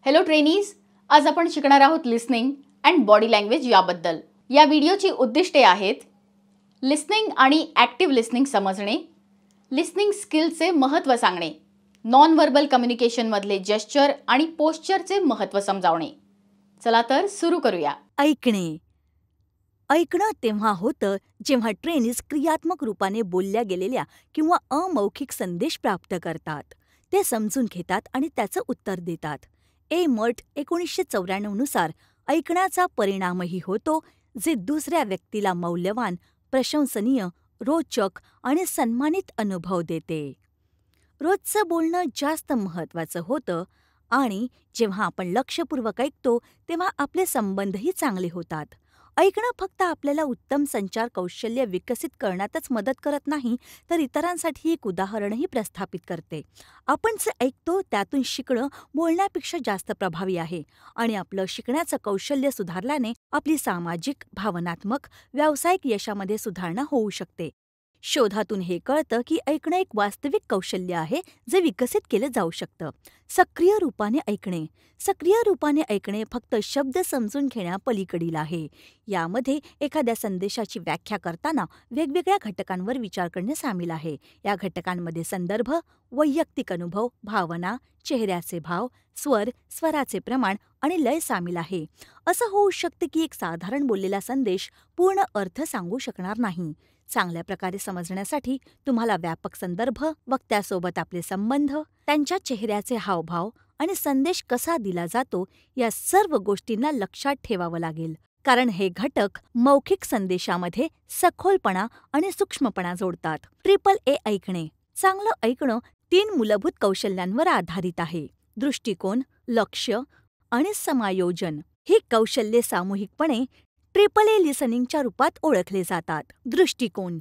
Hello trainees, आज आपण शिकणार आहोत लिसनिंग अँड बॉडी लँग्वेज याबद्दल. या व्हिडिओची उद्दिष्टे आहेत लिसनिंग आणि ॲक्टिव्ह लिसनिंग समजणे, लिसनिंग स्किलचे महत्त्व सांगणे, नॉन व्हर्बल कम्युनिकेशनमधले जेस्चर आणि पोश्चरचे महत्त्व समजावणे. चला तर सुरू करूया. ऐकणे. ऐकणं तेव्हा होतं जेव्हा ट्रेनीज क्रियात्मक रूपाने बोलल्या गेलेल्या किंवा अमौखिक संदेश प्राप्त करतात, ते समजून घेतात आणि त्याचं उत्तर देतात. मर्ट 1994 नुसार ऐकण्याचा परिणामही होतो जे दुसऱ्या व्यक्तीला मौल्यवान, प्रशंसनीय, रोचक आणि सन्मानित अनुभव देते. रोजचं बोलणं जास्त महत्त्वाचं होतं आणि जेव्हा आपण लक्षपूर्वक ऐकतो तेव्हा आपले संबंधही चांगले होतात. ऐकणं फक्त आपल्याला उत्तम संचार कौशल्य विकसित करण्यातच मदत करत नाही, तर इतरांसाठी एक उदाहरणही प्रस्थापित करते. आपण जे ऐकतो त्यातून शिकणं बोलण्यापेक्षा जास्त प्रभावी आहे आणि आपलं शिकण्याचं कौशल्य सुधारल्याने आपली सामाजिक, भावनात्मक, व्यावसायिक यशामध्ये सुधारणा होऊ शकते. शोधातून हे कळतं की ऐकणं एक वास्तविक कौशल्य आहे जे विकसित केलं जाऊ शकतं. सक्रिय रूपाने ऐकणे. सक्रिय रूपाने ऐकणे फक्त शब्द समजून घेण्यापलीकडील आहे. यामध्ये एखाद्या संदेशाची व्याख्या करताना वेगवेगळ्या घटकांवर विचार करणे सामील आहे. या घटकांमध्ये संदर्भ, वैयक्तिक अनुभव, भावना, चेहऱ्याचे भाव, स्वर, स्वराचे प्रमाण आणि लय सामील आहे. असं होऊ शकतं की एक साधारण बोललेला संदेश पूर्ण अर्थ सांगू शकणार नाही. चांगल्या प्रकारे समजण्यासाठी तुम्हाला व्यापक संदर्भ, वक्त्यासोबत आपले संबंध, त्यांच्या चेहऱ्याचे हावभाव आणि संदेश कसा दिला जातो या सर्व गोष्टींना लक्षात ठेवावं लागेल, कारण हे घटक मौखिक संदेशामध्ये सखोलपणा आणि सूक्ष्मपणा जोडतात. AAA ऐकणे. चांगलं ऐकणं 3 मूलभूत कौशल्यांवर आधारित आहे: दृष्टिकोन, लक्ष आणि समायोजन. ही कौशल्ये सामूहिकपणे AAA लिसनिंगच्या रूपात ओळखले जातात. दृष्टिकोन.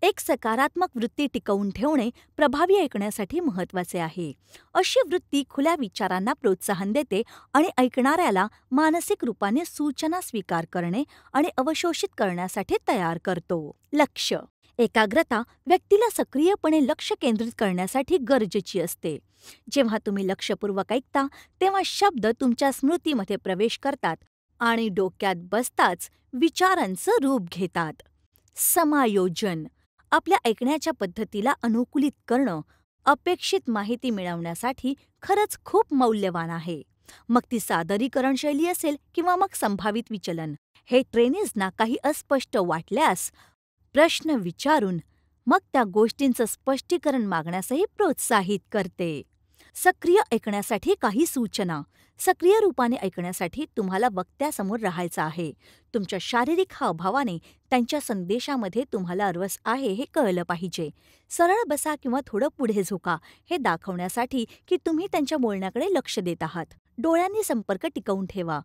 एक सकारात्मक वृत्ती टिकवून ठेवणे प्रभावी ऐकण्यासाठी महत्त्वाचे आहे. अशी वृत्ती खुल्या विचारांना प्रोत्साहन देते आणि ऐकणाऱ्याला मानसिक रूपाने सूचना स्वीकार करणे आणि अवशोषित करण्यासाठी तयार करतो. लक्ष. एकाग्रता व्यक्तीला सक्रियपणे लक्ष केंद्रित करण्यासाठी गरजेची असते. जेव्हा तुम्ही लक्षपूर्वक ऐकता तेव्हा शब्द तुमच्या स्मृतीमध्ये प्रवेश करतात आणि डोक्यात बसताच विचारांचं रूप घेतात. समायोजन. आपल्या ऐकण्याच्या पद्धतीला अनुकूलित करणं अपेक्षित माहिती मिळवण्यासाठी खरंच खूप मौल्यवान आहे. मग ती सादरीकरण शैली असेल किंवा मग संभावित विचलन. हे ट्रेनीजना काही अस्पष्ट वाटल्यास प्रश्न विचारून मग त्या गोष्टींचं स्पष्टीकरण मागण्यासही प्रोत्साहित करते. सक्रिय ऐकण्यासाठी काही सूचना. सक्रिय रूपाने ऐकण्यासाठी तुम्हाला वक्त्यासमोर राहायचं आहे. तुमच्या शारीरिक हावभावाने त्यांच्या संदेशामध्ये तुम्हाला रस आहे हे कळलं पाहिजे. सरळ बसा किंवा थोडं पुढे झुका हे दाखवण्यासाठी की तुम्ही त्यांच्या बोलण्याकडे लक्ष देत आहात. डोळ्यांनी संपर्क टिकवून ठेवा,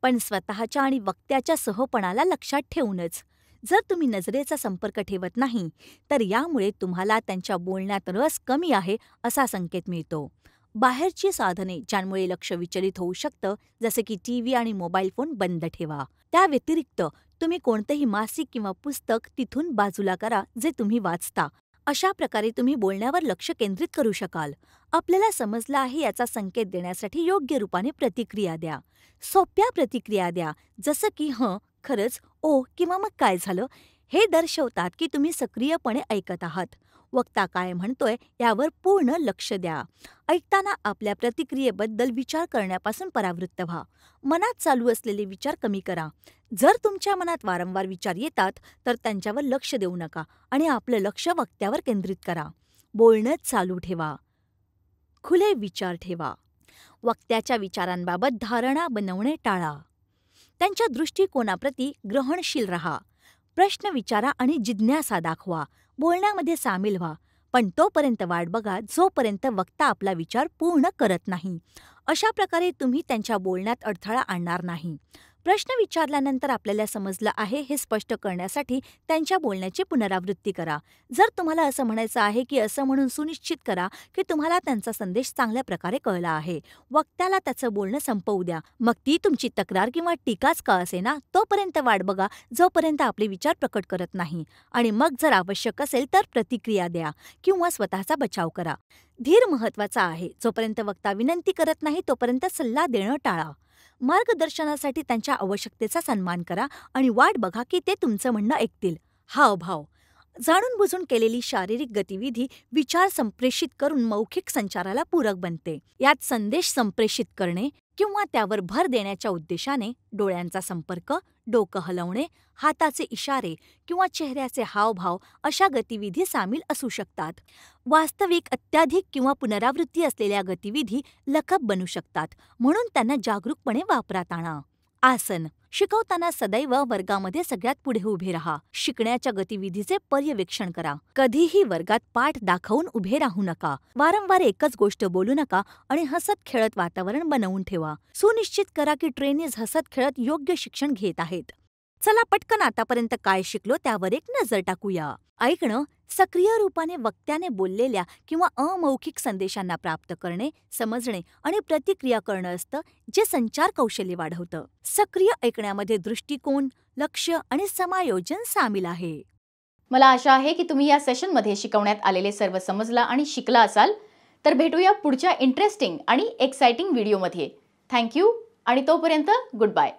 पण स्वतःच्या आणि वक्त्याच्या सहपणाला लक्षात ठेवूनच. जर तुम्ही नजरेचा संपर्क ठेवत नाही तर यामुळे तुम्हाला त्यांच्या बोलण्यात रस कमी आहे असा संकेत मिळतो. बाहेरची साधने ज्यांमुळे लक्ष विचलित होऊ शकतं, जसे की टीव्ही आणि मोबाईल फोन बंद ठेवा. त्या व्यतिरिक्त तुम्ही कोणतेही मासिक किंवा पुस्तक तिथून बाजूला करा जे तुम्ही वाचता. अशा प्रकारे तुम्ही बोलण्यावर लक्ष केंद्रित करू शकाल. आपल्याला समजलं आहे याचा संकेत देण्यासाठी योग्य रूपाने प्रतिक्रिया द्या. सोप्या प्रतिक्रिया द्या, जसं की खरंच, ओ किंवा मग काय झालं. हे दर्शवतात की तुम्ही सक्रियपणे ऐकत आहात. वक्ता काय म्हणतोय यावर पूर्ण लक्ष द्या. ऐकताना आपल्या प्रतिक्रियेबद्दल विचार करण्यापासून परावृत्त व्हा. मनात चालू असलेले विचार कमी करा. जर तुमच्या मनात वारंवार विचार येतात तर त्यांच्यावर लक्ष देऊ नका आणि आपलं लक्ष वक्त्यावर केंद्रित करा. बोलणं चालू ठेवा. खुले विचार ठेवा. वक्त्याच्या विचारांबाबत धारणा बनवणे टाळा. त्यांच्या दृष्टिकोनाप्रती ग्रहणशील राहा. प्रश्न विचारा आणि जिज्ञासा दाखवा. बोलण्यामध्ये सामील व्हा, पण तोपर्यंत वाट बघा जोपर्यंत वक्ता आपला विचार पूर्ण करत नाही. अशा प्रकारे तुम्ही त्यांच्या बोलण्यात अडथळा आणणार नाही. प्रश्न विचारल्यानंतर आपल्याला समजलं आहे हे स्पष्ट करण्यासाठी त्यांच्या बोलण्याची पुनरावृत्ती करा. जर तुम्हाला असं म्हणायचं आहे की असं म्हणून सुनिश्चित करा की तुम्हाला त्यांचा संदेश चांगल्या प्रकारे कळला आहे. वक्त्याला त्याचं बोलणं संपवू द्या. मग ती तुमची तक्रार किंवा टीकाच का असेना तोपर्यंत वाट बघा जोपर्यंत आपले विचार प्रकट करत नाही. आणि मग जर आवश्यक असेल तर प्रतिक्रिया द्या किंवा स्वतःचा बचाव करा. धीर महत्वाचा आहे. जोपर्यंत वक्ता विनंती करत नाही तोपर्यंत सल्ला देणं टाळा. मार्गदर्शनासाठी त्यांच्या आवश्यकतेचा सन्मान करा आणि वाट बघा की ते तुमचं म्हणणं ऐकतील. हावभाव जाणून बुजून केलेली शारीरिक गतिविधी विचार संप्रेषित करून मौखिक संचाराला पूरक बनते. यात संदेश संप्रेषित करणे किंवा त्यावर भर देण्याच्या उद्देशाने डोळ्यांचा संपर्क, डोकं हलवणे, हाताचे इशारे किंवा चेहऱ्याचे हावभाव अशा गतिविधी सामील असू शकतात. वास्तविक, अत्याधिक किंवा पुनरावृत्ती असलेल्या गतिविधी लखप बनू शकतात, म्हणून त्यांना जागरूकपणे वापरात आणा. आसन शिकवताना सदैव वर्गामध्ये सगळ्यात पुढे उभे राहा. शिकण्याच्या गतिविधीचे पर्यवेक्षण करा. कधीही वर्गात पाठ दाखवून उभे राहू नका. वारंवार एकच गोष्ट बोलू नका आणि हसत खेळत वातावरण बनवून ठेवा. सुनिश्चित करा की ट्रेनीज हसत खेळत योग्य शिक्षण घेत आहेत. चला पटकन आतापर्यंत काय शिकलो त्यावर एक नजर टाकूया. ऐकणं सक्रिय रूपाने वक्त्याने बोललेल्या किंवा अमौखिक संदेशांना प्राप्त करणे, समजणे आणि प्रतिक्रिया करणं असतं जे संचार कौशल्य वाढवतं. सक्रिय ऐकण्यामध्ये दृष्टिकोन, लक्ष आणि समायोजन सामील आहे. मला आशा आहे की तुम्ही या सेशनमध्ये शिकवण्यात आलेले सर्व समजला आणि शिकला असाल. तर भेटूया पुढच्या इंटरेस्टिंग आणि एक्साइटिंग व्हिडिओमध्ये. थँक्यू आणि तोपर्यंत गुड बाय.